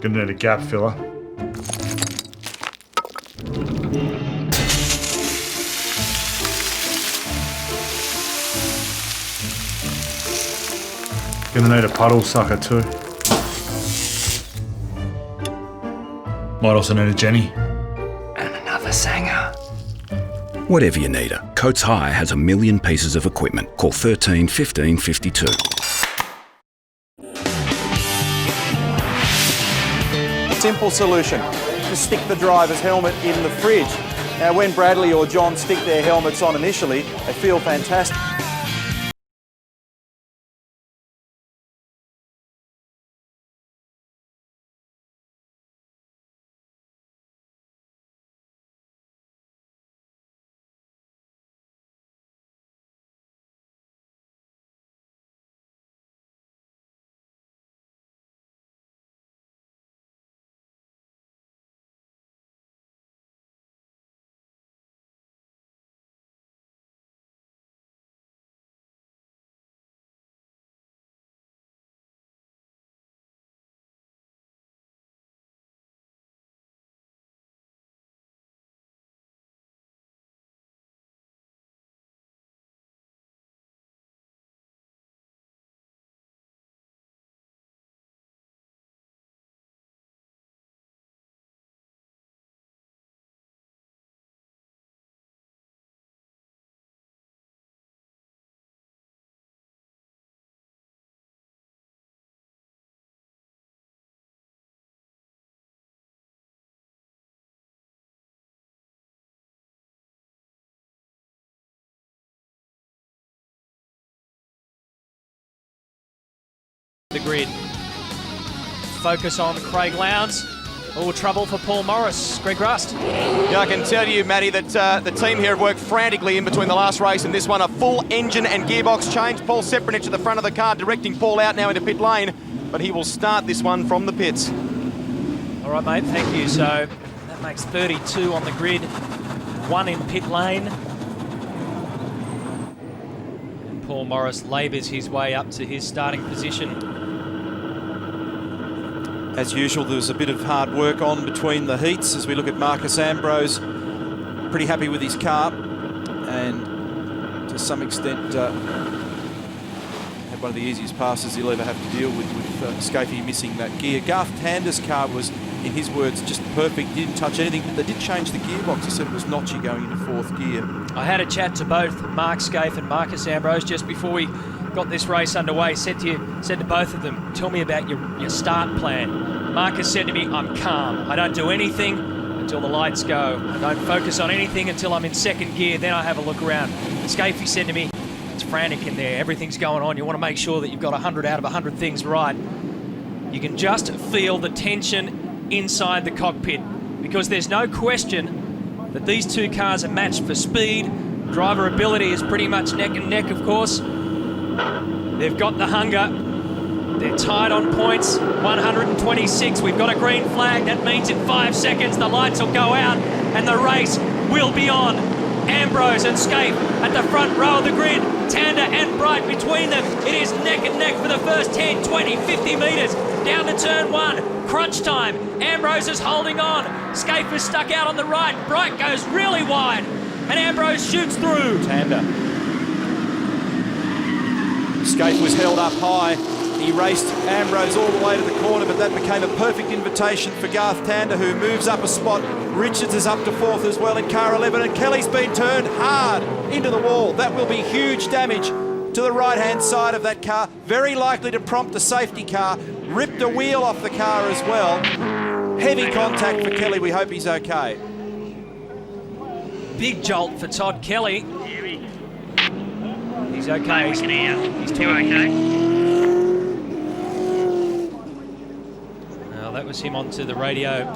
Gonna need a gap filler. Gonna need a puddle sucker too. Might also need a Jenny. And another Sanger. Whatever you need, Coates Hire has a million pieces of equipment. Call 13 15 52. Simple solution. Just stick the driver's helmet in the fridge. Now when Bradley or John stick their helmets on initially, they feel fantastic. The grid. Focus on Craig Lowndes. All trouble for Paul Morris. Greg Rust. Yeah, I can tell you, Matty, that the team here have worked frantically in between the last race and this one. A full engine and gearbox change. Paul Sepranich at the front of the car, directing Paul out now into pit lane, but he will start this one from the pits. All right, mate, thank you. So that makes 32 on the grid, 1 in pit lane. And Paul Morris labours his way up to his starting position. As usual, there was a bit of hard work on between the heats as we look at Marcos Ambrose. Pretty happy with his car and to some extent had one of the easiest passes he'll ever have to deal with Scafie missing that gear. Garth Tander's car was, in his words, just perfect. He didn't touch anything, but they did change the gearbox. He said it was notchy going into 4th gear. I had a chat to both Mark Scaife and Marcos Ambrose just before we got this race underway. Said to both of them, tell me about your start plan. Marcus said to me, I'm calm. I don't do anything until the lights go. I don't focus on anything until I'm in 2nd gear, then I have a look around. Scafie said to me, it's frantic in there, everything's going on. You want to make sure that you've got 100 out of 100 things right. You can just feel the tension inside the cockpit because there's no question that these two cars are matched for speed. Driver ability is pretty much neck and neck, of course. They've got the hunger. They're tied on points, 126. We've got a green flag. That means in 5 seconds the lights will go out and the race will be on. Ambrose and Scaife at the front row of the grid. Tander and Bright between them. It is neck and neck for the first 10, 20, 50 metres. Down to turn 1. Crunch time. Ambrose is holding on. Scaife is stuck out on the right. Bright goes really wide. And Ambrose shoots through. Tander. Scaife was held up high. He raced Ambrose all the way to the corner, but that became a perfect invitation for Garth Tander, who moves up a spot. Richards is up to 4th as well in car 11, and Kelly's been turned hard into the wall. That will be huge damage to the right-hand side of that car. Very likely to prompt a safety car. Ripped a wheel off the car as well. Heavy contact for Kelly. We hope he's okay. Big jolt for Todd Kelly. He's okay. He's too okay. That was him onto the radio,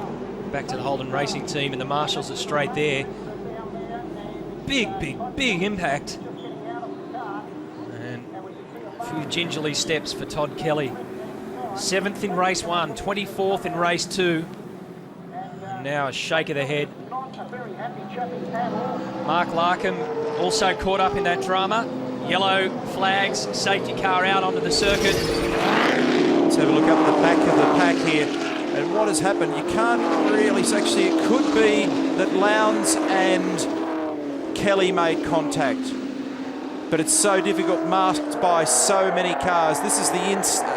back to the Holden Racing Team, and the marshals are straight there. Big impact. And a few gingerly steps for Todd Kelly. 7th in race 1, 24th in race 2. And now a shake of the head. Mark Larkham also caught up in that drama. Yellow flags, safety car out onto the circuit. Let's have a look up the back of the pack here. And what has happened, you can't really, actually it could be that Lowndes and Kelly made contact. But it's so difficult, masked by so many cars. This is the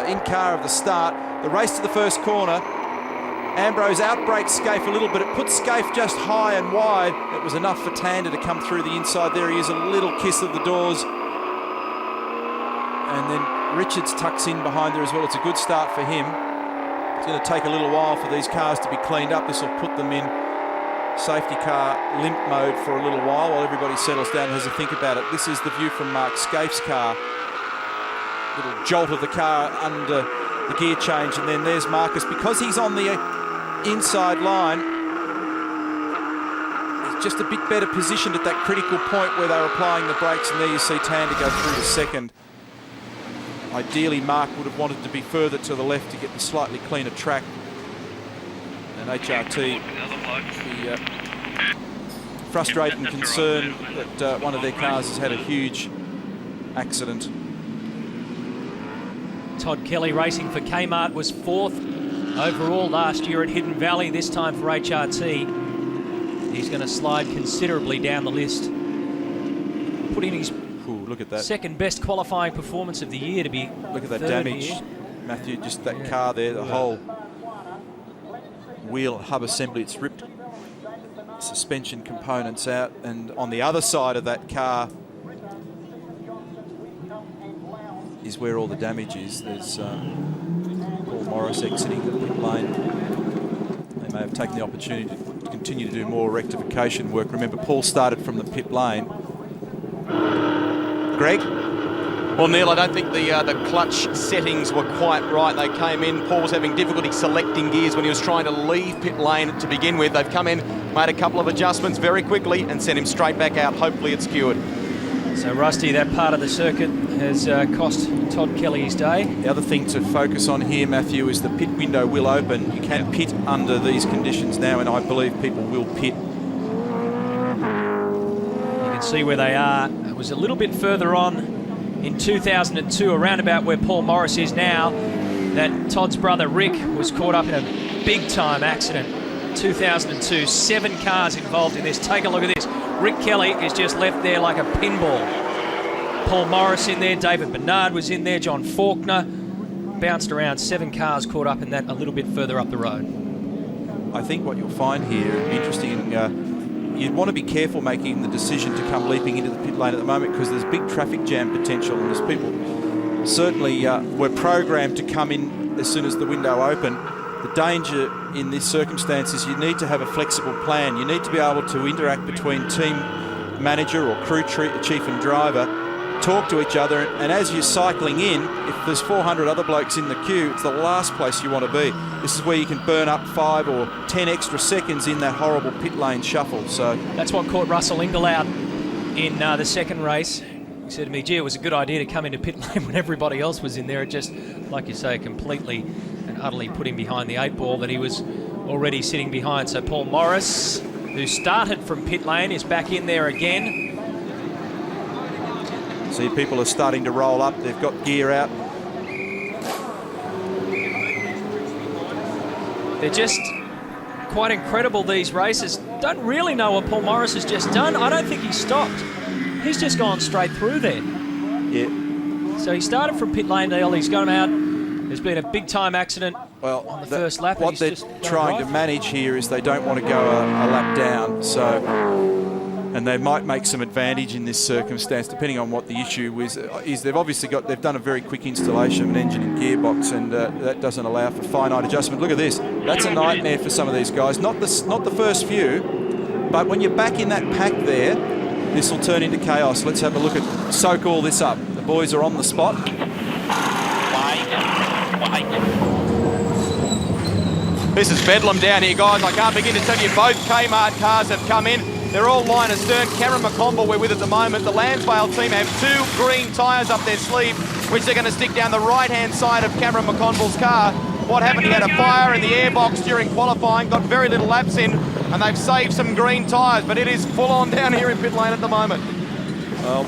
in-car of the start. The race to the first corner. Ambrose outbrakes Scaife a little bit. It puts Scaife just high and wide. It was enough for Tander to come through the inside. There he is, a little kiss of the doors. And then Richards tucks in behind there as well. It's a good start for him. It's going to take a little while for these cars to be cleaned up. This will put them in safety car limp mode for a little while everybody settles down and has a think about it. This is the view from Mark Scaife's car. Little jolt of the car under the gear change, and then there's Marcus. Because he's on the inside line, he's just a bit better positioned at that critical point where they're applying the brakes, and there you see Tander go through to second. Ideally, Mark would have wanted to be further to the left to get the slightly cleaner track. And HRT, the frustrated and concerned that one of their cars has had a huge accident. Todd Kelly racing for Kmart was 4th overall last year at Hidden Valley, this time for HRT. He's going to slide considerably down the list, putting his look at that. second best qualifying performance of the year to be. Look at that damage, here. Matthew, just that car there, the whole wheel hub assembly, it's ripped suspension components out, and on the other side of that car is where all the damage is. There's Paul Morris exiting the pit lane. They may have taken the opportunity to continue to do more rectification work. Remember, Paul started from the pit lane. Greg? Well, Neil, I don't think the clutch settings were quite right. They came in, Paul was having difficulty selecting gears when he was trying to leave pit lane to begin with. They've come in, made a couple of adjustments very quickly and sent him straight back out. Hopefully it's cured. So, Rusty, that part of the circuit has cost Todd Kelly his day. The other thing to focus on here, Matthew, is the pit window will open. You can pit under these conditions now, and I believe people will pit. You can see where they are. It was a little bit further on in 2002, around about where Paul Morris is now, that Todd's brother Rick was caught up in a big-time accident. 2002, 7 cars involved in this. Take a look at this. Rick Kelly is just left there like a pinball. Paul Morris in there, David Bernard was in there, John Faulkner. Bounced around, 7 cars caught up in that a little bit further up the road. I think what you'll find here, interesting, you'd want to be careful making the decision to come leaping into the pit lane at the moment, because there's big traffic jam potential, and there's people certainly were programmed to come in as soon as the window opened. The danger in this circumstance is you need to have a flexible plan. You need to be able to interact between team manager or crew chief and driver, talk to each other, and as you're cycling in, if there's 400 other blokes in the queue, it's the last place you want to be. This is where you can burn up 5 or 10 extra seconds in that horrible pit lane shuffle. So that's what caught Russell Ingall out in the second race. He said to me, gee, it was a good idea to come into pit lane when everybody else was in there. It just, like you say, completely and utterly put him behind the 8 ball that he was already sitting behind. So Paul Morris, who started from pit lane, is back in there again. See, people are starting to roll up. They've got gear out. They're just quite incredible, these races. Don't really know what Paul Morris has just done. I don't think he stopped. He's just gone straight through there. Yeah. So he started from pit lane deal. He's got him out. There's been a big-time accident on the first lap. What they're trying to manage here is they don't want to go a lap down. And they might make some advantage in this circumstance, depending on what the issue is. They've obviously they've done a very quick installation of an engine and gearbox, and that doesn't allow for finite adjustment. Look at this. That's a nightmare for some of these guys. Not the first few, but when you're back in that pack there, this will turn into chaos. Let's have a look at soak all this up. The boys are on the spot. This is bedlam down here, guys. I can't begin to tell you, both Kmart cars have come in. They're all line astern. Cameron McConville we're with at the moment. The Lansvale team have 2 green tyres up their sleeve, which they're going to stick down the right-hand side of Cameron McConville's car. What happened? He had a fire in the airbox during qualifying, got very little laps in, and they've saved some green tyres, but it is full on down here in pit lane at the moment.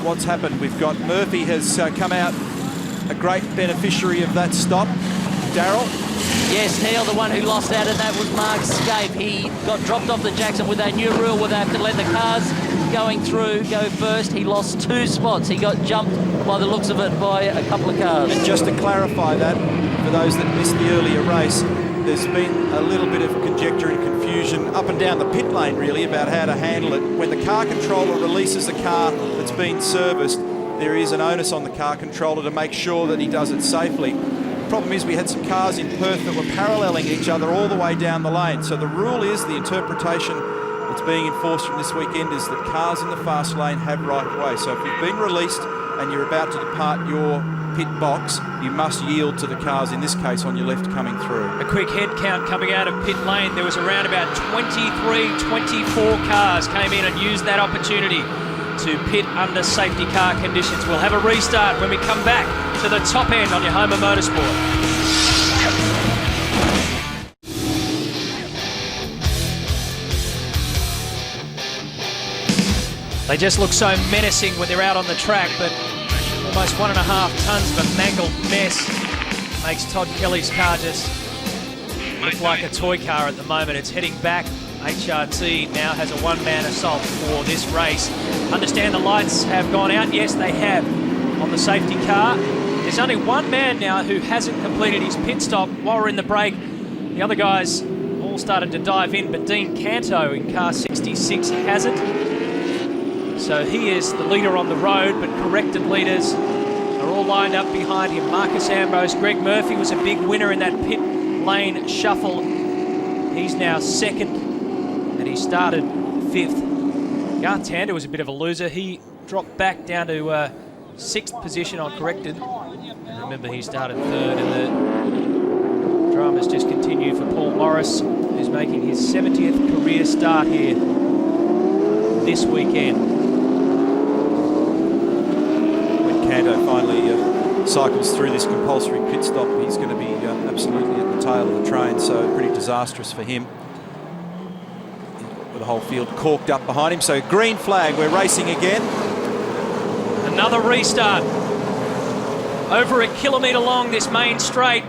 What's happened? We've got Murphy has come out a great beneficiary of that stop. Darryl. Yes, Neil, the one who lost out in that was Mark Scape. He got dropped off the Jackson with a new rule where they have to let the cars going through go first. He lost 2 spots. He got jumped, by the looks of it, by a couple of cars. And just to clarify that, for those that missed the earlier race, there's been a little bit of conjecture and confusion up and down the pit lane, really, about how to handle it. When the car controller releases a car that's been serviced, there is an onus on the car controller to make sure that he does it safely. The problem is we had some cars in Perth that were paralleling each other all the way down the lane. So the rule is, the interpretation that's being enforced from this weekend is that cars in the fast lane have right of way. So if you've been released and you're about to depart your pit box, you must yield to the cars, in this case on your left, coming through. A quick head count coming out of pit lane. There was around about 23, 24 cars came in and used that opportunity to pit under safety car conditions. We'll have a restart when we come back to the top end on your home of motorsport. They just look so menacing when they're out on the track, but almost 1.5 tons of a mangled mess makes Todd Kelly's car just look like a toy car at the moment. It's heading back. HRT now has a one-man assault for this race. Understand the lights have gone out. Yes, they have on the safety car. There's only one man now who hasn't completed his pit stop while we're in the break. The other guys all started to dive in, but Dean Canto in car 66 hasn't. So he is the leader on the road, but corrected leaders are all lined up behind him. Marcos Ambrose, Greg Murphy was a big winner in that pit lane shuffle. He's now second, and he started 5th. Garth Tander was a bit of a loser. He dropped back down to 6th position on corrected. And remember, he started 3rd, and the dramas just continue for Paul Morris, who's making his 70th career start here this weekend. Canto finally cycles through this compulsory pit stop, he's going to be absolutely at the tail of the train, so pretty disastrous for him. With the whole field corked up behind him, so green flag, we're racing again. Another restart. Over 1 kilometre long this main straight.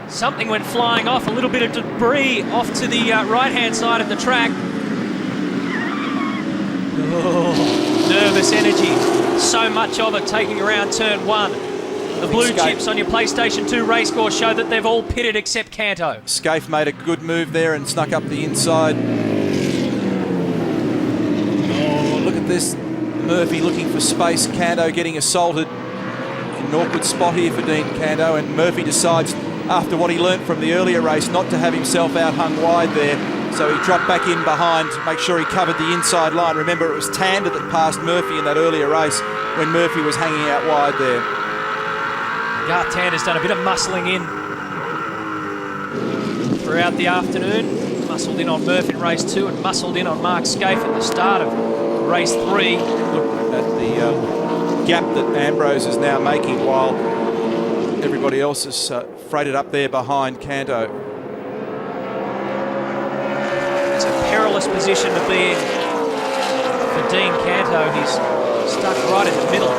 Something went flying off, a little bit of debris off to the right-hand side of the track. Oh, nervous energy. So much of it taking around turn 1. The blue chips on your PlayStation 2 race course show that they've all pitted except Canto. Scaife made a good move there and snuck up the inside. Oh, look at this. Murphy looking for space. Canto getting assaulted. An awkward spot here for Dean Canto, and Murphy decides, after what he learnt from the earlier race, not to have himself out hung wide there. So he dropped back in behind to make sure he covered the inside line. Remember, it was Tander that passed Murphy in that earlier race when Murphy was hanging out wide there. Garth Tander's done a bit of muscling in throughout the afternoon. Muscled in on Murphy in race 2 and muscled in on Mark Scaife at the start of race 3. Look at the gap that Ambrose is now making while everybody else is freighted up there behind Canto. It's a perilous position to be in for Dean Canto. He's stuck right in the middle.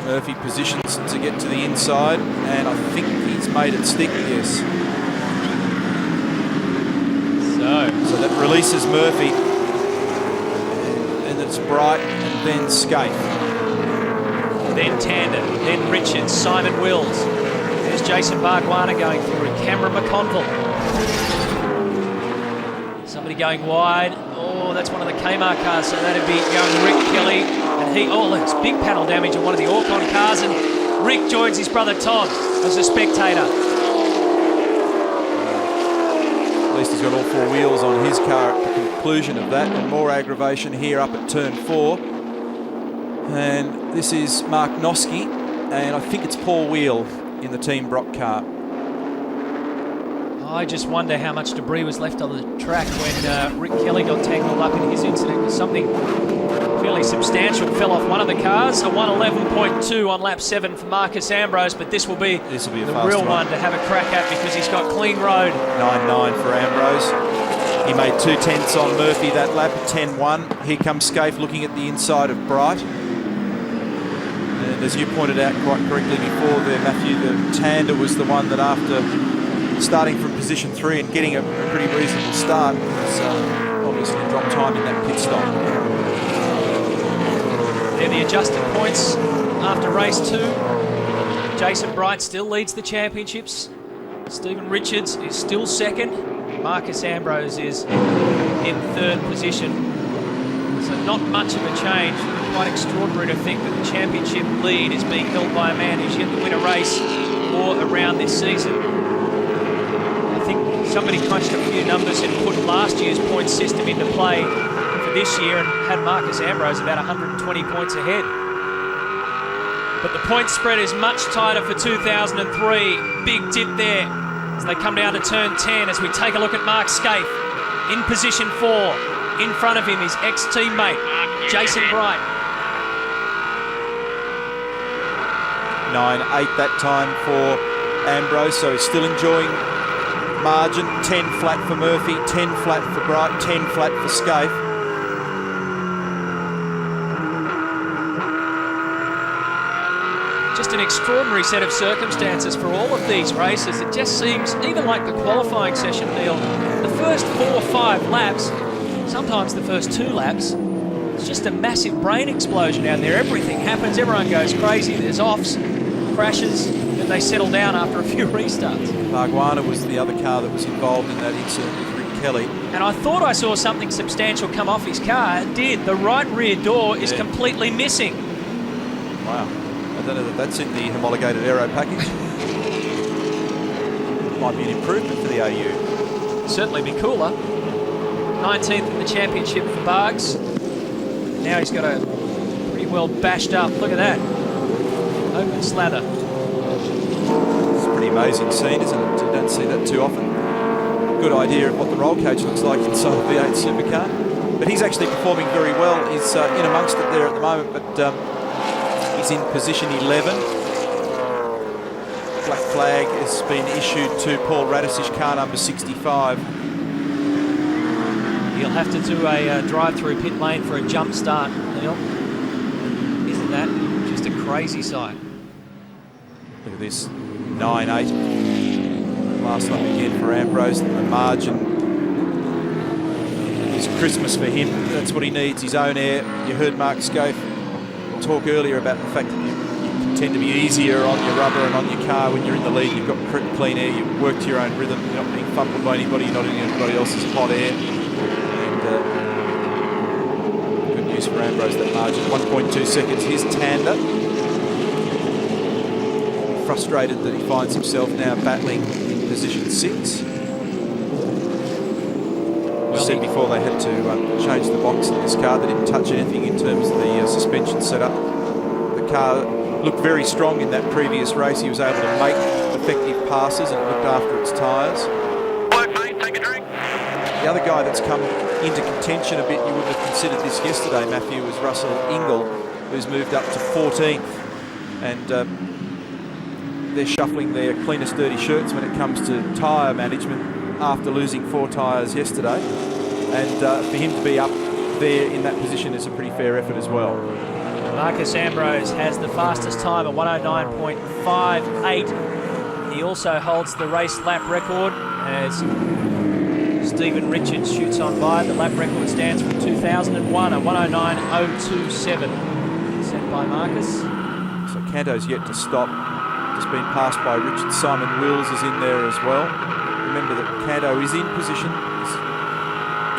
Murphy positions to get to the inside, and I think he's made it stick, yes. So that releases Murphy, and it's Bright, and then Scaife. Then Tander, then Richards, Simon Wills. There's Jason Barguana going through, Cameron McConville. Somebody going wide. Oh, that's one of the Kmart cars, so that'd be young Rick Kelly. And there's big panel damage on one of the Orcon cars, and Rick joins his brother Tom as a spectator. At least he's got all 4 wheels on his car at the conclusion of that, and more aggravation here up at turn 4. And this is Mark Noski, and I think it's Paul Wheel in the Team Brock car. I just wonder how much debris was left on the track when Rick Kelly got tangled up in his incident, because something fairly substantial fell off one of the cars. A 111.2 on lap 7 for Marcos Ambrose, but this will be the real one to have a crack at, because he's got clean road. 9.9 for Ambrose. He made 2 tenths on Murphy that lap, 10.1. Here comes Scaife looking at the inside of Bright. And as you pointed out quite correctly before there, Matthew, the Tander was the one that after starting from position 3 and getting a pretty reasonable start was obviously dropped time in that pit stop. They're the adjusted points after race 2. Jason Bright still leads the championships. Stephen Richards is still second. Marcos Ambrose is in 3rd position. So not much of a change. Quite extraordinary to think that the championship lead is being held by a man who's yet to win a race or around this season. I think somebody crunched a few numbers and put last year's point system into play for this year and had Marcos Ambrose about 120 points ahead. But the point spread is much tighter for 2003. Big dip there as they come down to turn 10 as we take a look at Mark Scaife in position 4. In front of him, his ex-teammate, Jason Bright. 9.8 that time for Ambrose, so he's still enjoying margin. 10 flat for Murphy, 10 flat for Bright, 10 flat for Scaife. Just an extraordinary set of circumstances for all of these races. It just seems, even like the qualifying session, Neil, the first 4 or 5 laps, sometimes the first 2 laps, it's just a massive brain explosion out there. Everything happens, everyone goes crazy, there's offs, crashes, and they settle down after a few restarts. Bargwanna was the other car that was involved in that incident with Rick Kelly. And I thought I saw something substantial come off his car. It did. The right rear door is completely missing. Wow. I don't know that that's in the homologated aero package. Might be an improvement for the AU. Certainly be cooler. 19th in the championship for Bargs. Now he's got a pretty well bashed up. Look at that. Open slather. It's a pretty amazing scene, isn't it? You don't see that too often. Good idea of what the roll cage looks like inside a V8 Supercar. But he's actually performing very well. He's in amongst it there at the moment, but he's in position 11. Black flag has been issued to Paul Radisich, car number 65. He'll have to do a drive-through pit lane for a jump start, Neil. Isn't that just a crazy sight? Look at this, 9.8. Last lap again for Ambrose. The margin is Christmas for him. That's what he needs, his own air. You heard Mark Scaife talk earlier about the fact that you tend to be easier on your rubber and on your car when you're in the lead. You've got clean air, you work to your own rhythm, you're not being fumbled by anybody, you're not in anybody else's hot air. Good news for Ambrose, that margin, 1.2 seconds. Here's Tander. Frustrated that he finds himself now battling in position 6. I said before they had to change the box in this car. They didn't touch anything in terms of the suspension setup. The car looked very strong in that previous race. He was able to make effective passes and looked after its tyres. The other guy that's come into contention a bit, you wouldn't have considered this yesterday, Matthew, was Russell Ingall, who's moved up to 14th. And they're shuffling their cleanest dirty shirts when it comes to tyre management after losing 4 tyres yesterday. And for him to be up there in that position is a pretty fair effort as well. Marcos Ambrose has the fastest time at 109.58. He also holds the race lap record as Stephen Richards shoots on by. The lap record stands from 2001 at 109.027, set by Marcus. So Canto's yet to stop. Just been passed by Richard. Simon Wills is in there as well. Remember that Canto is in position. He's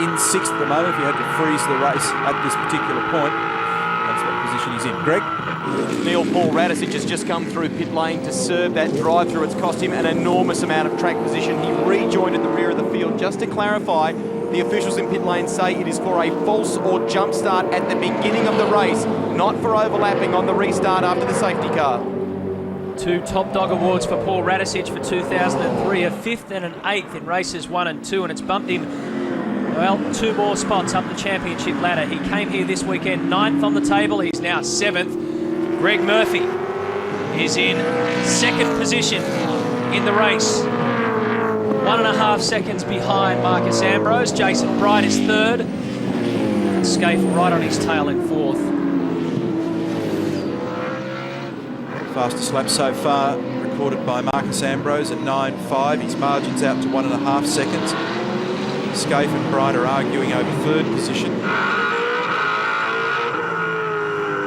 in 6th at the moment. If you had to freeze the race at this particular point, that's what position he's in. Greg? Neil, Paul Radisich has just come through pit lane to serve that drive-through. It's cost him an enormous amount of track position. He rejoined at the rear of the field. Just to clarify, the officials in pit lane say it is for a false or jump start at the beginning of the race, not for overlapping on the restart after the safety car. 2 Top Dog Awards for Paul Radisich for 2003, a 5th and an 8th in races 1 and 2, and it's bumped him, well, 2 more spots up the championship ladder. He came here this weekend 9th on the table. He's now 7th. Greg Murphy is in 2nd position in the race. 1.5 seconds behind Marcos Ambrose. Jason Bright is 3rd. And Scaife right on his tail in 4th. Fastest lap so far recorded by Marcos Ambrose at 9.5. His margin's out to 1.5 seconds. Scaife and Bright are arguing over third position.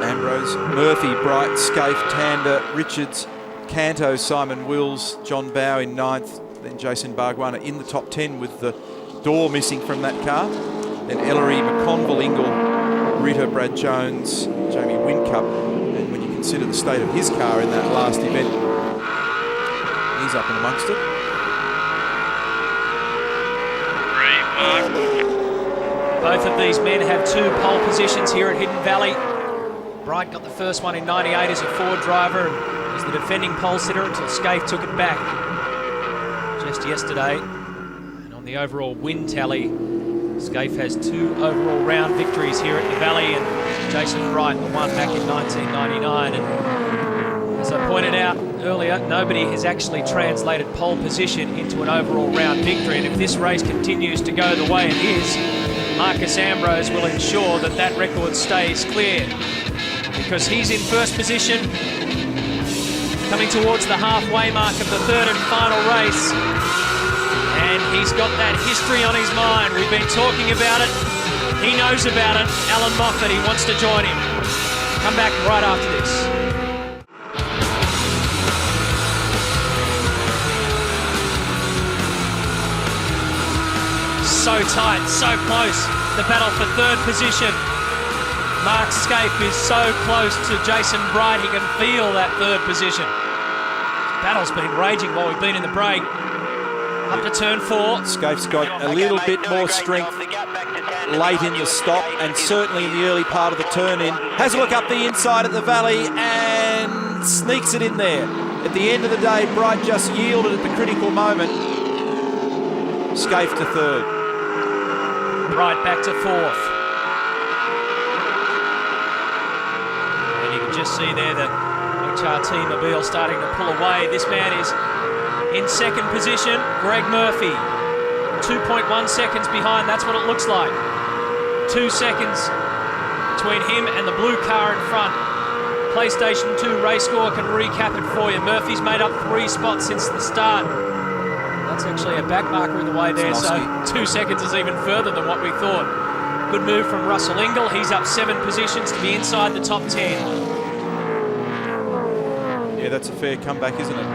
Ambrose, Murphy, Bright, Scaife, Tander, Richards, Canto, Simon Wills, John Bow in 9th. Then Jason Bargwanna in the top 10 with the door missing from that car. Then Ellery, McConville, Ingle, Ritter, Brad Jones, Jamie Whincup. And when you consider the state of his car in that last event, he's up and amongst it. Both of these men have 2 pole positions here at Hidden Valley. Bright got the first one in 98 as a Ford driver and was the defending pole sitter until Scaife took it back just yesterday. And on the overall win tally, Scaife has 2 overall round victories here at the Valley, and Jason Bright the one back in 1999. And as I pointed out earlier, nobody has actually translated pole position into an overall round victory. And if this race continues to go the way it is, Marcos Ambrose will ensure that that record stays clear, because he's in first position, coming towards the halfway mark of the third and final race. And he's got that history on his mind. We've been talking about it. He knows about it. Alan Moffat, he wants to join him. Come back right after this. So tight, so close. The battle for third position. Mark Scaife is so close to Jason Bright, he can feel that third position. The battle's been raging while we've been in the break. Up to turn 4. Scaife's got a little bit more strength late in the stop, and certainly in the early part of the turn-in. Has a look up the inside at the Valley and sneaks it in there. At the end of the day, Bright just yielded at the critical moment. Scaife to third. Bright back to 4th. And you can just see there the HRT Mobile starting to pull away. This man is in second position, Greg Murphy. 2.1 seconds behind, that's what it looks like. 2 seconds between him and the blue car in front. PlayStation 2 race score can recap it for you. Murphy's made up 3 spots since the start. That's actually a back marker in the way there, so 2 seconds is even further than what we thought. Good move from Russell Ingle. He's up 7 positions to be inside the top 10. Yeah, that's a fair comeback, isn't it?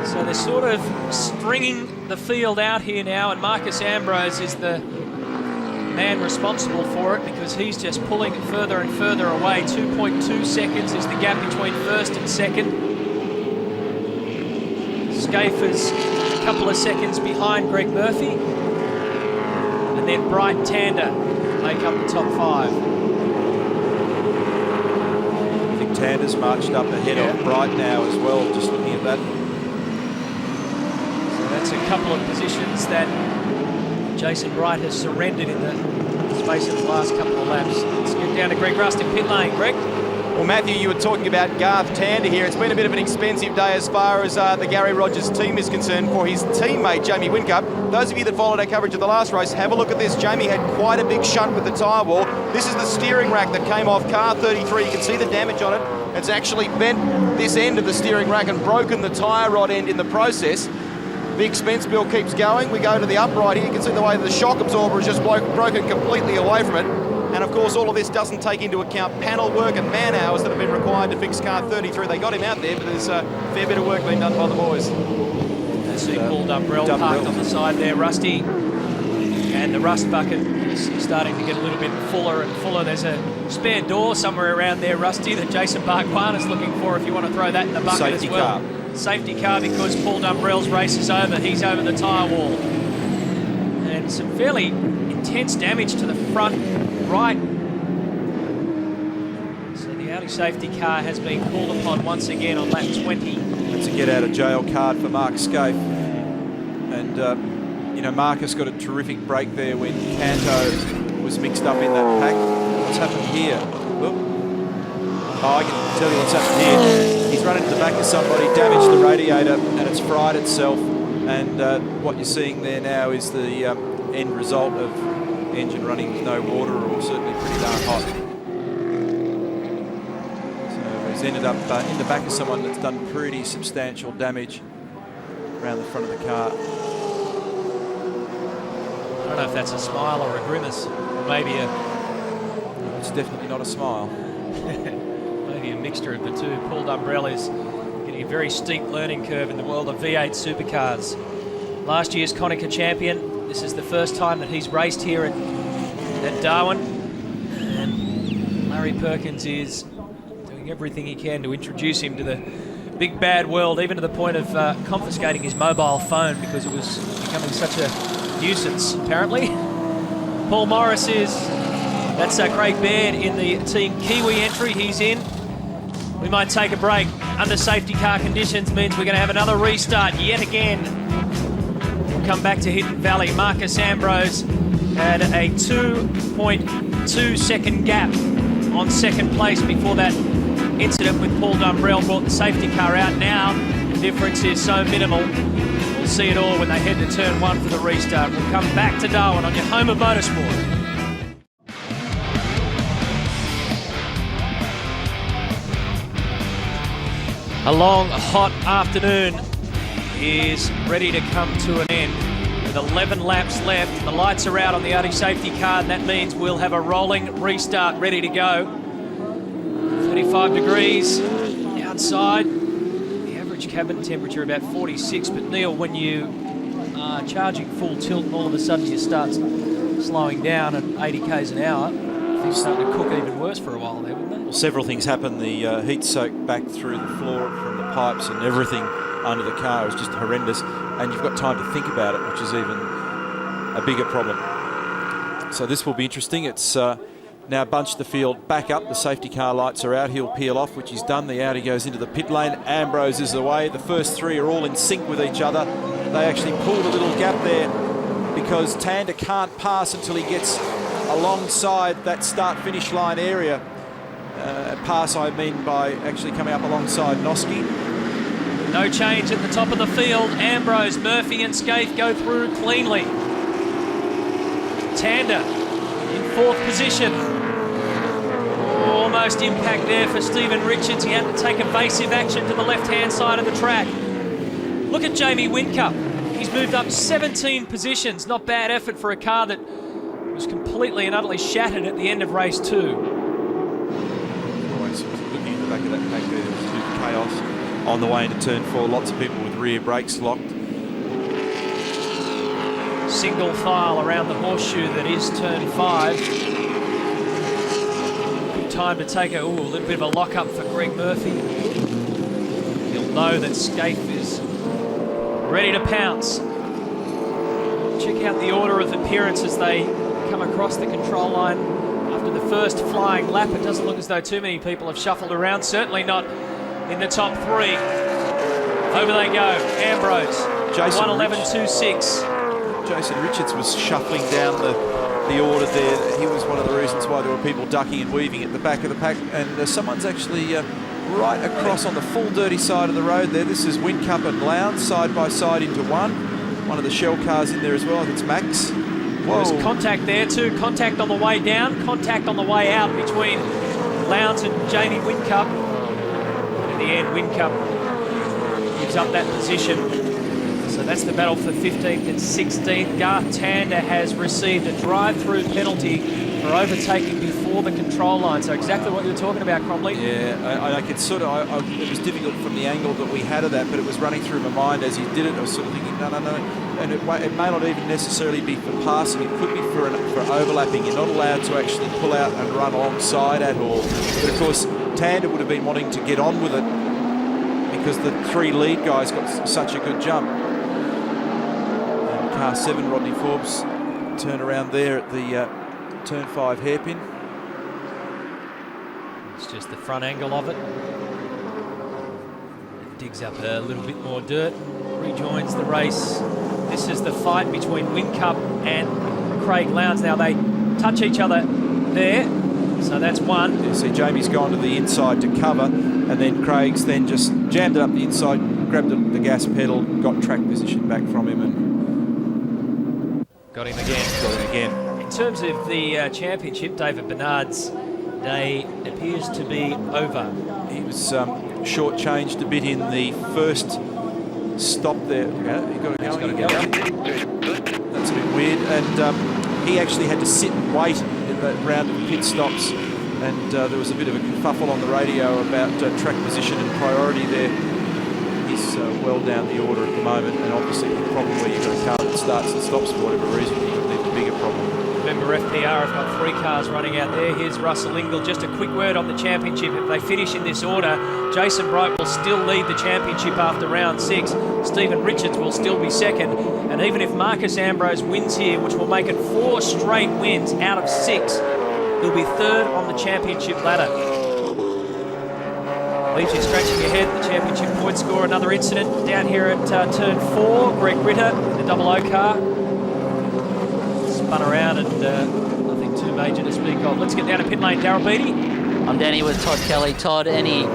So they're sort of stringing the field out here now, and Marcos Ambrose is the man responsible for it, because he's just pulling it further and further away. 2.2 seconds is the gap between first and second. Scaife is a couple of seconds behind Greg Murphy. And then Bright and Tander make up the top 5. I think Tander's marched up ahead of Bright now as well, just looking at that. So that's a couple of positions that Jason Bright has surrendered in the space of the last couple of laps. Let's get down to Greg Rust in pit lane. Greg? Well, Matthew, you were talking about Garth Tander here. It's been a bit of an expensive day as far as the Gary Rogers team is concerned for his teammate, Jamie Whincup. Those of you that followed our coverage of the last race, have a look at this. Jamie had quite a big shunt with the tyre wall. This is the steering rack that came off car 33. You can see the damage on it. It's actually bent this end of the steering rack and broken the tyre rod end in the process. The expense bill keeps going. We go to the upright here. You can see the way the shock absorber is just broken completely away from it. And of course, all of this doesn't take into account panel work and man hours that have been required to fix car 33. They got him out there, but there's a fair bit of work being done by the boys. That's the pulled umbrella parked on the side there, Rusty. And the rust bucket is starting to get a little bit fuller and fuller. There's a spare door somewhere around there, Rusty, that Jason Bargwanna is looking for if you want to throw that in the bucket Safety as well. car. Safety car, because Paul Dumbrell's race is over. He's over the tyre wall. And some fairly intense damage to the front right. So the Audi safety car has been called upon once again on lap 20. It's a get out of jail card for Mark Scaife. And, you know, Marcus got a terrific break there when Canto was mixed up in that pack. What's happened here? Look. Oh, I can tell you what's happened here. He's run into the back of somebody, damaged the radiator, and it's fried itself. And what you're seeing there now is the end result of engine running with no water, or certainly pretty darn hot. He's ended up in the back of someone that's done pretty substantial damage around the front of the car. I don't know if that's a smile or a grimace. Maybe It's definitely not a smile. maybe a mixture of the two. Paul Dumbrell is getting a very steep learning curve in the world of V8 Supercars. Last year's Konica champion. This is the first time that he's raced here at Darwin. And Larry Perkins is doing everything he can to introduce him to the big bad world, even to the point of confiscating his mobile phone because it was becoming such a nuisance, apparently. Paul Morris is, that's Craig Baird in the Team Kiwi entry, he's in. We might take a break. Under safety car conditions means we're going to have another restart yet again. We'll come back to Hidden Valley. Marcos Ambrose had a 2.2 second gap on second place before that incident with Paul Dumbrell brought the safety car out. Now the difference is so minimal. We'll see it all when they head to turn 1 for the restart. We'll come back to Darwin on your home of motorsport. A long, hot afternoon is ready to come to an end. With 11 laps left, the lights are out on the Audi safety car, and that means we'll have a rolling restart ready to go. 35 degrees outside. The average cabin temperature about 46, but Neil, when you are charging full tilt and all of a sudden you start slowing down at 80 k's an hour, things starting to cook even worse for a while there, wouldn't they? Well, several things happen. The heat soaked back through the floor from the pipes and everything under the car is just horrendous, and you've got time to think about it, which is even a bigger problem. So this will be interesting. It's now bunched the field back up. The safety car lights are out. He'll peel off, which he's done. The Audi goes into the pit lane. Ambrose is away. The first three are all in sync with each other. They actually pulled a little gap there because Tander can't pass until he gets alongside that start-finish line area. Pass, I mean, by actually coming up alongside Noski. No change at the top of the field. Ambrose, Murphy and Scaife go through cleanly. Tander in 4th position. Almost impact there for Stephen Richards. He had to take evasive action to the left-hand side of the track. Look at Jamie Whincup. He's moved up 17 positions. Not bad effort for a car that was completely and utterly shattered at the end of race 2. Always looking at the back of that pack there, there was a bit of chaos on the way into turn 4. Lots of people with rear brakes locked. Single file around the horseshoe that is turn 5. Good time to take a little bit of a lock-up for Greg Murphy. He'll know that Scaife is ready to pounce. Check out the order of appearance as they come across the control line after the first flying lap. It doesn't look as though too many people have shuffled around, certainly not in the top 3. Over they go. Ambrose, 1:11.26. Jason Richards was shuffling down the order there. He was one of the reasons why there were people ducking and weaving at the back of the pack. And someone's actually right across on the full dirty side of the road there. This is Whincup and Lowndes side by side into one. One of the shell cars in there as well. I think it's Max. Whoa. There's contact there too. Contact on the way down, contact on the way out between Lowndes and Jamie Whincup. In the end, Whincup gives up that position. So that's the battle for 15th and 16th. Garth Tander has received a drive-through penalty for overtaking before the control line. So exactly what you were talking about, Cromley. Yeah, I could sort of, it was difficult from the angle that we had of that, but it was running through my mind as he did it. I was sort of thinking, no. And it may not even necessarily be for passing. It could be for overlapping. You're not allowed to actually pull out and run alongside at all. But of course, Tander would have been wanting to get on with it because the 3 lead guys got such a good jump. Car 7, Rodney Forbes, turn around there at the turn 5 hairpin. It's just the front angle of it. It digs up a little bit more dirt, rejoins the race. This is the fight between Whincup and Craig Lowndes. Now they touch each other there, so that's one. You see Jamie's gone to the inside to cover, and then Craig's then just jammed it up the inside, grabbed the gas pedal, got track position back from him, and got him again. In terms of the championship, David Bernard's day appears to be over. he was shortchanged a bit in the first stop there. Yeah, he got it going. That's a bit weird. And he actually had to sit and wait in that round of pit stops. And there was a bit of a kerfuffle on the radio about track position and priority there. He's well down the order at the moment, and obviously the problem where you've got a car that starts and stops for whatever reason, you need a bigger problem. Remember, FPR have got 3 cars running out there. Here's Russell Ingall. Just a quick word on the championship. If they finish in this order, Jason Bright will still lead the championship after round 6. Stephen Richards will still be second. And even if Marcos Ambrose wins here, which will make it 4 straight wins out of 6, he'll be 3rd on the championship ladder. Leaves you scratching your head. The championship point score. Another incident down here at turn 4. Greg Ritter in the 00 car. Spun around and nothing too major to speak of. Let's get down to pit lane. Darryl Beattie. I'm down here with Todd Kelly. Todd, any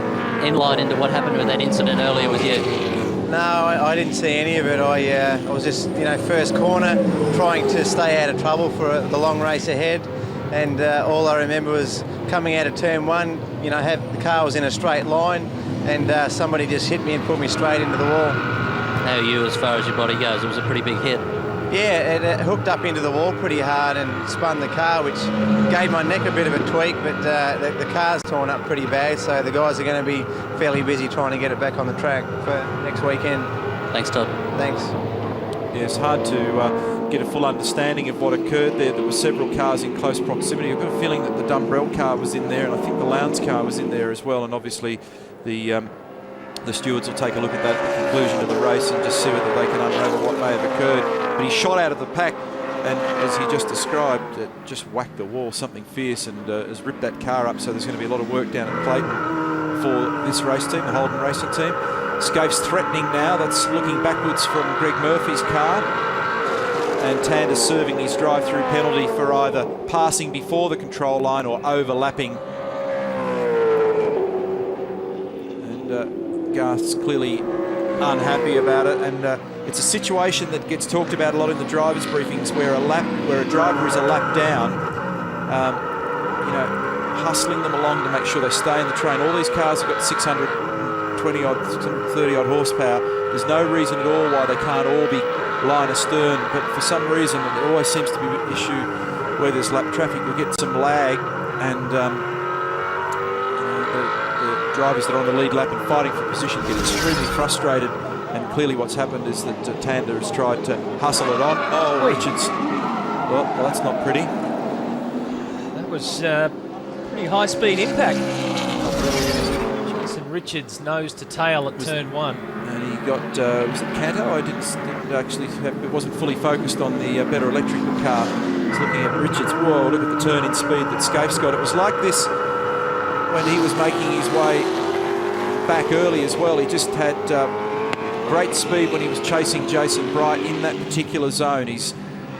inlight into what happened with that incident earlier with you? No, I didn't see any of it. I was just, first corner, trying to stay out of trouble for the long race ahead. And all I remember was coming out of turn 1, the car was in a straight line, and somebody just hit me and put me straight into the wall. How are you as far as your body goes? It was a pretty big hit. Yeah, it hooked up into the wall pretty hard and spun the car, which gave my neck a bit of a tweak, but the car's torn up pretty bad, so the guys are going to be fairly busy trying to get it back on the track for next weekend. Thanks, Todd. Thanks. Yeah, it's hard to get a full understanding of what occurred there. There were several cars in close proximity. I've got a feeling that the Dumbrell car was in there, and I think the Lowndes car was in there as well, and obviously the stewards will take a look at that at the conclusion of the race and just see whether they can unravel what may have occurred. But he shot out of the pack, and as he just described, it just whacked the wall, something fierce, and has ripped that car up. So there's going to be a lot of work down at Clayton for this race team, the Holden Racing Team. Scaife's threatening now. That's looking backwards from Greg Murphy's car. And Tander serving his drive-through penalty for either passing before the control line or overlapping. And Garth's clearly unhappy about it. And it's a situation that gets talked about a lot in the drivers' briefings, where a driver is a lap down, hustling them along to make sure they stay in the train. All these cars have got 620 odd, 630 odd horsepower. There's no reason at all why they can't all be line astern, but for some reason, and there always seems to be an issue where there's lap traffic, you'll get some lag, and the drivers that are on the lead lap and fighting for position get extremely frustrated. And clearly what's happened is that Tander has tried to hustle it on. Oh, Richards. Well, that's not pretty. That was pretty high-speed impact. Jason Richards nose to tail at turn 1. And he got, was it Canto? I didn't actually have, it wasn't fully focused on the better electrical car. I was looking at Richards. Whoa, look at the turn in speed that Scaife's got. It was like this when he was making his way back early as well. He just had great speed when he was chasing Jason Bright in that particular zone. His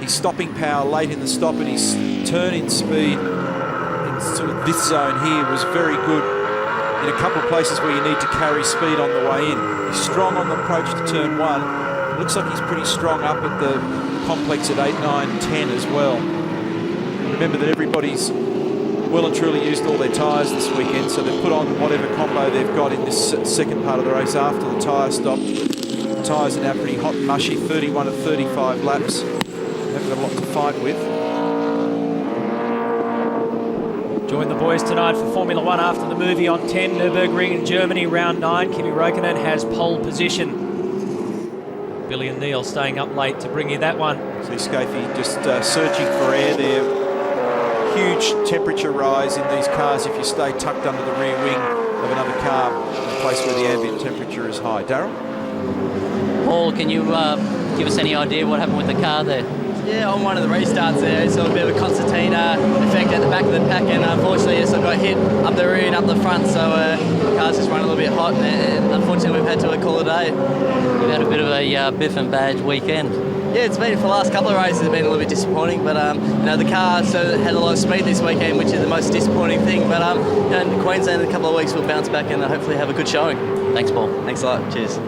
stopping power late in the stop and his turn in speed in sort of this zone here was very good in a couple of places where you need to carry speed on the way in. He's strong on the approach to turn 1. It looks like he's pretty strong up at the complex at 8, 9, 10 as well. Remember that everybody's well and truly used all their tyres this weekend, so they've put on whatever combo they've got in this second part of the race after the tyre stop. The tyres are now pretty hot and mushy, 31 of 35 laps. Haven't got a lot to fight with. Join the boys tonight for Formula 1 after the movie on 10, Nürburgring in Germany, round 9. Kimi Räikkönen has pole position. Billy and Neil staying up late to bring you that one. See Scaife just searching for air there. Huge temperature rise in these cars if you stay tucked under the rear wing of another car in a place where the ambient temperature is high. Darryl? Paul, can you give us any idea what happened with the car there? Yeah, on one of the restarts there, it's a bit of a concertina effect at the back of the pack, and unfortunately, I got hit up the rear and up the front, so the car's just run a little bit hot, and unfortunately, we've had to call it a day. You've had a bit of a biff and badge weekend. Yeah, it's been for the last couple of races, it's been a little bit disappointing, but the car had a lot of speed this weekend, which is the most disappointing thing. But in Queensland, in a couple of weeks, we'll bounce back and hopefully have a good showing. Thanks, Paul. Thanks a lot. Cheers.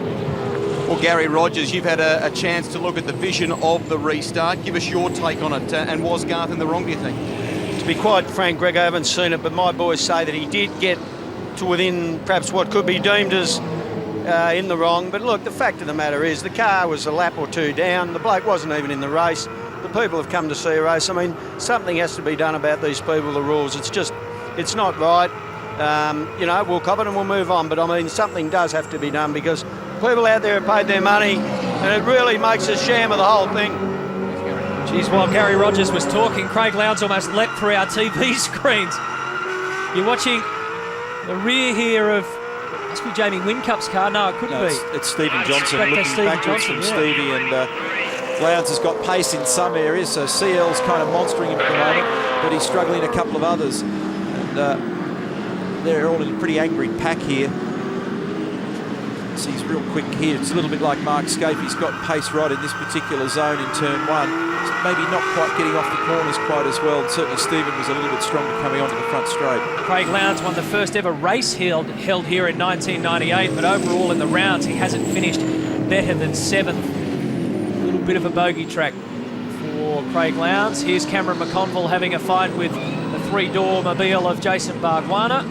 Well, Gary Rogers, you've had a chance to look at the vision of the restart. Give us your take on it. And was Garth in the wrong, do you think? To be quite frank, Greg, I haven't seen it, but my boys say that he did get to within perhaps what could be deemed as in the wrong. But look, the fact of the matter is the car was a lap or two down. The bloke wasn't even in the race. The people have come to see a race. I mean, something has to be done about these people, the rules. It's not right. You know, we'll cop it and we'll move on. But I mean, something does have to be done because people out there have paid their money and it really makes a sham of the whole thing. Geez, while Gary Rogers was talking, Craig Lowndes almost leapt through our TV screens. You're watching the rear here of, must be Jamie Wincup's car. No, it couldn't be. It's Stephen Johnson Back to looking Stephen backwards Johnson, from yeah. Stevie, and Lowndes has got pace in some areas, so CL's kind of monstering him at the moment, but he's struggling in a couple of others. And they're all in a pretty angry pack here. So he's real quick here. It's a little bit like Mark Scape. He's got pace right in this particular zone in turn one. So maybe not quite getting off the corners quite as well. And certainly Stephen was a little bit stronger coming onto the front straight. Craig Lowndes won the first ever race held here in 1998, but overall in the rounds he hasn't finished better than 7th. A little bit of a bogey track for Craig Lowndes. Here's Cameron McConville having a fight with the three-door mobile of Jason Bargwanna.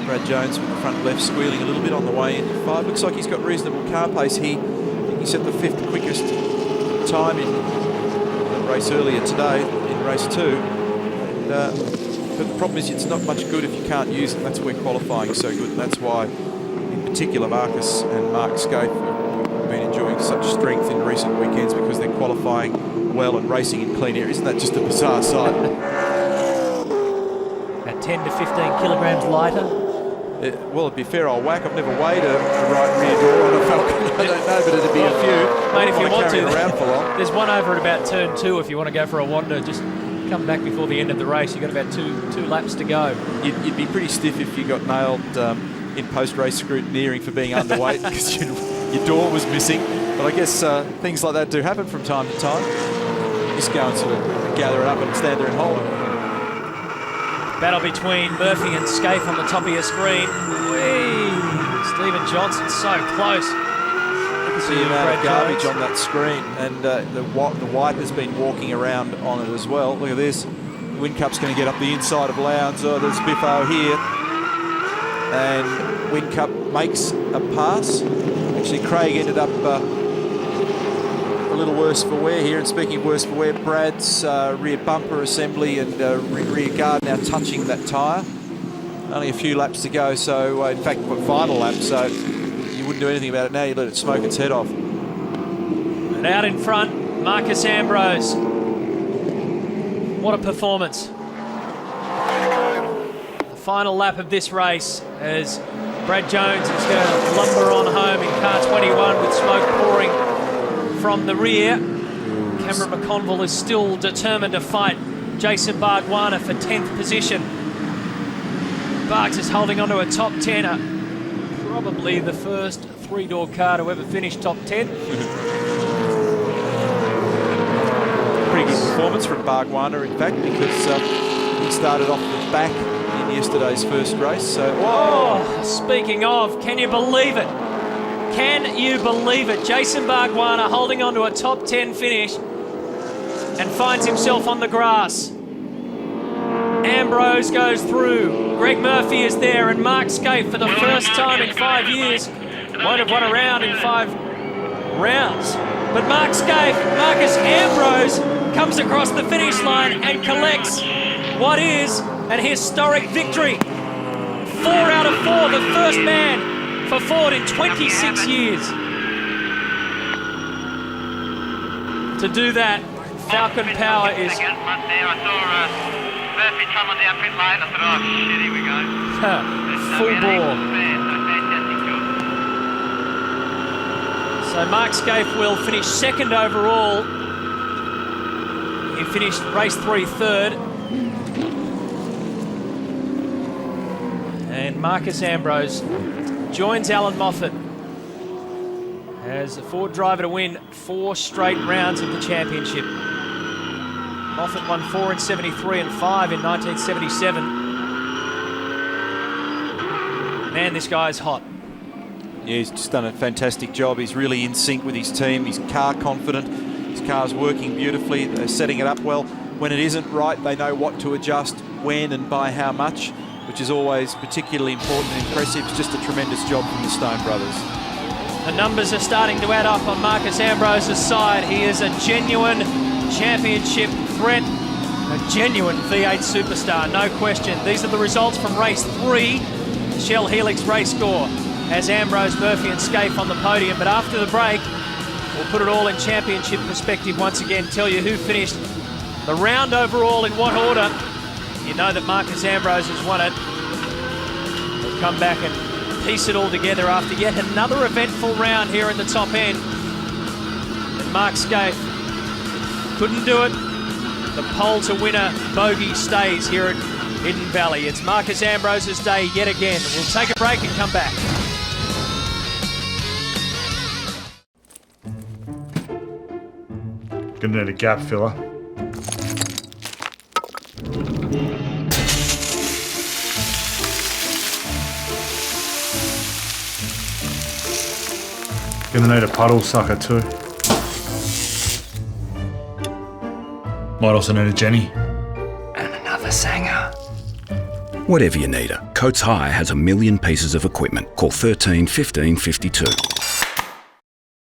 Brad Jones with the front left squealing a little bit on the way into 5. Looks like he's got reasonable car pace here. I think he set the 5th quickest time in the race earlier today, in race 2. And, but the problem is it's not much good if you can't use it. That's where qualifying is so good. And that's why, in particular, Marcus and Mark Scape have been enjoying such strength in recent weekends because they're qualifying well and racing in clean air. Isn't that just a bizarre sight? About 10 to 15 kilograms lighter. Well, it'd be a fair old whack. I've never weighed a right rear door on a Falcon. I don't know, but it'd be a few. Mate, if you want carry to, it around for long. There's one over at about turn 2 if you want to go for a wander. Just come back before the end of the race. You've got about two laps to go. You'd be pretty stiff if you got nailed in post-race scrutineering for being underweight because your door was missing. But I guess things like that do happen from time to time. Just go and sort of gather it up and stand there and hold it. Battle between Murphy and Scaife on the top of your screen. Whee! Stephen Johnson so close. See the amount of garbage on that screen, and the white has been walking around on it as well. Look at this. Wincup's going to get up the inside of Lowndes. Oh, there's Biffo here. And Whincup makes a pass. Actually, Craig ended up a little worse for wear here. And speaking of worse for wear, Brad's rear bumper assembly and rear guard now touching that tyre. Only a few laps to go, so in fact, final lap, so you wouldn't do anything about it now. You let it smoke its head off. And out in front, Marcos Ambrose. What a performance. The final lap of this race as Brad Jones is going to lumber on home in car 21 with smoke pouring from the rear. Cameron McConville is still determined to fight Jason Bargwanna for 10th position. Barks is holding on to a top 10, probably the first three-door car to ever finish top 10. Pretty good performance from Bargwanna, in fact, because he started off the back in yesterday's first race. So, oh, speaking of, can you believe it? Can you believe it? Jason Bargwanna holding on to a top 10 finish and finds himself on the grass. Ambrose goes through. Greg Murphy is there, and Mark Scape for the first time in 5 years won't have won a round in 5 rounds. But Mark Scape, Marcos Ambrose comes across the finish line and collects what is an historic victory. 4 out of 4, the first man for Ford in 26 years. To do that, Falcon Power is Murphy come on down pit lane. I thought, oh shit, here we go. full bore. So Mark Scape will finish 2nd overall. He finished race 3 3rd. And Marcos Ambrose joins Alan Moffat as a Ford driver to win 4 straight rounds of the championship. Moffat won 4 in 73 and 5 in 1977. Man, this guy's hot. yeah, he's just done a fantastic job. He's really in sync with his team. He's car confident. His car's working beautifully. They're setting it up well. When it isn't right, they know what to adjust, when and by how much, which which is always particularly important and impressive. It's just a tremendous job from the Stone brothers. The numbers are starting to add up on Marcos Ambrose's side. He is a genuine championship threat, a genuine V8 superstar, no question. These are the results from race 3, Shell Helix race score, as Ambrose, Murphy and Scaife on the podium. But after the break, we'll put it all in championship perspective once again, tell you who finished the round overall in what order. You know that Marcos Ambrose has won it. We'll come back and piece it all together after yet another eventful round here in the top end. And Mark Scaife couldn't do it. The pole to winner bogey stays here at Hidden Valley. It's Marcos Ambrose's day yet again. We'll take a break and come back. Gonna need a gap filler. Gonna need a puddle sucker too. Might also need a Jenny. And another sanger. Whatever you need, Coates Hire has a million pieces of equipment. Call 13 15 52.